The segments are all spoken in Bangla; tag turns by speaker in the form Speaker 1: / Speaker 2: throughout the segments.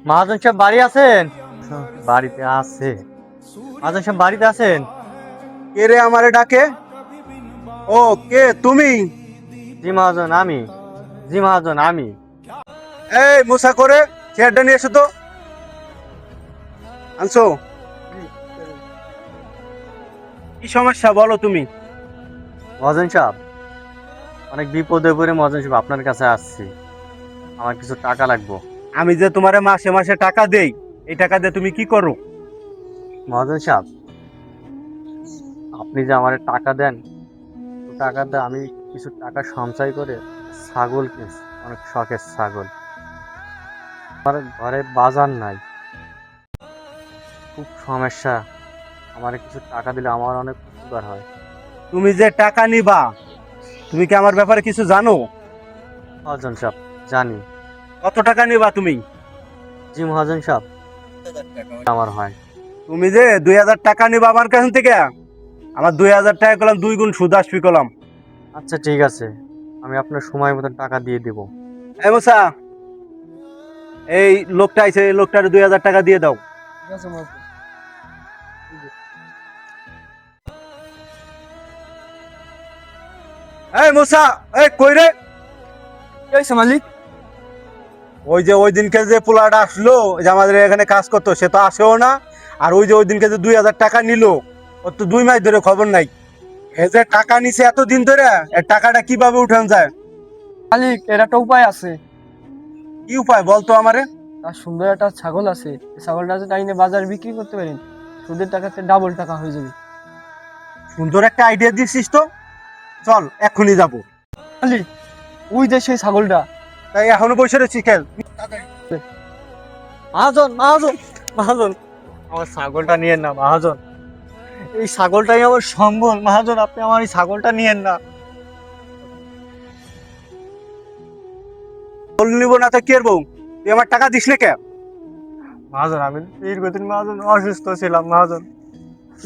Speaker 1: মহাজন সাহেব বাড়ি আছেন? বাড়িতে আছে। মহাজন সাহেব বাড়িতে আছেন?
Speaker 2: কে রে আমারে ডাকে? ও কে তুমি?
Speaker 1: জি মহাজন আমি। জি মহাজন আমি।
Speaker 2: এই মুসা করে চেয়ারটা নিয়ে এসো তো। আনছো? কি সমস্যা বলো তুমি?
Speaker 1: মহাজন সাহেব অনেক বিপদে পড়ে মহাজন সাহেব আপনার কাছে আসছি। আমার কিছু টাকা লাগবে।
Speaker 2: আমি যে তোমারে মাসে মাসে টাকা দেই, এই টাকা দিয়ে তুমি কি করো?
Speaker 1: মহাজন সাহেব আপনি যে আমার টাকা দেন, টাকা দিয়ে আমি কিছু টাকা সঞ্চয় করে ছাগল কিনছি, অনেক শখের ছাগল। আমার ঘরে বাজার নাই, খুব সমস্যা। আমার কিছু টাকা দিলে আমার অনেক উপকার হয়।
Speaker 2: তুমি যে টাকা নিবা, তুমি কি আমার ব্যাপারে কিছু জানো?
Speaker 1: মহাজন সাহেব জানি।
Speaker 2: কত টাকা নিবা তুমি?
Speaker 1: জি মহাজন সাহেব আমার হয়।
Speaker 2: তুমি যে 2000 টাকা নিবা আমার কাছ থেকে, আমার 2000 টাকা করলাম 2 গুণ সুদ আসবি করলাম।
Speaker 1: আচ্ছা ঠিক আছে, আমি আপনার সময় মতো টাকা দিয়ে দেবো।
Speaker 2: এই মুসা, এই লোকটা আইছে, এই লোকটার 2000 টাকা দিয়ে দাও।
Speaker 1: ঠিক আছে মহাজন।
Speaker 2: এই মুসা, এই কই রে?
Speaker 1: কি হয়েছে মালিক?
Speaker 2: ওই যে ওই দিনকে যে পোলাটা আসলো, যে আমাদের এখানে কাজ করতো, সে তো আসেও না। আর ওই যে ওই দিনকে যে 2000 টাকা নিল, ওর তো 2 মাস ধরে খবর নাই। এ যে টাকা নিছে এতদিন ধরে, এর টাকাটা কিভাবে উঠানো যায়?
Speaker 3: মালিক, এর একটা উপায় আছে।
Speaker 2: কি উপায় বলতো আমারে?
Speaker 3: তার সুন্দর একটা ছাগল আছে, এই ছাগলটা যদি আইনে বাজারে বিক্রি করতে পারেন, সুদের টাকাতে ডাবল টাকা হয়ে যাবে।
Speaker 2: সুন্দর একটা আইডিয়া দিছিস তো, চল এক্ষুনি যাবো।
Speaker 3: মালিক, ওই যে সেই ছাগলটা।
Speaker 2: তাই এখনো বসে রয়েছি খেল।
Speaker 1: মহাজন মহাজন মহাজন, আমার ছাগলটা নিয়েন না মহাজন। এই ছাগলটাই আমার সম্বল মহাজন, আপনি আমার এই ছাগলটা নিয়েন না।
Speaker 2: বল নিব না তো কি করবো? তুই আমার টাকা দিস না কে?
Speaker 1: মহাজন আমি দীর্ঘদিন মহাজন অসুস্থ ছিলাম মহাজন,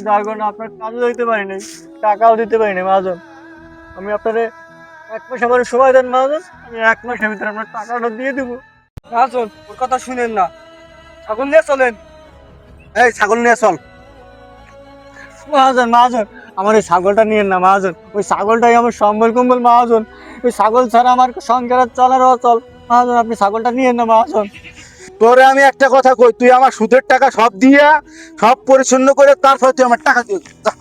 Speaker 1: যার কারণে আপনার কাজও দিতে পারি নাই, টাকাও দিতে পারি নাই মহাজন। আমি আপনারে 1 মাস আমার সময় দেন মহাজন, আমি 1 মাসের ভিতরে আপনার টাকাটা দিয়ে দেবো।
Speaker 3: মহাজন, ওর কথা শুনেন না, ছাগল নিয়ে চলেন।
Speaker 2: এই ছাগল নিয়ে চল।
Speaker 1: মহাজন মহাজন, আমার এই ছাগলটা নিয়েন না মহাজন, ওই ছাগলটাই আমার সম্বল কুম্বল মহাজন। ওই ছাগল ছাড়া আমার সংসার চলার অচল মহাজন, আপনি ছাগলটা নিয়েন না মহাজন।
Speaker 2: তোরে আমি একটা কথা কই, তুই আমার সুদের টাকা সব দিয়া, সব পরিচ্ছন্ন করে তারপর তুই আমার টাকা দিয়ে যা।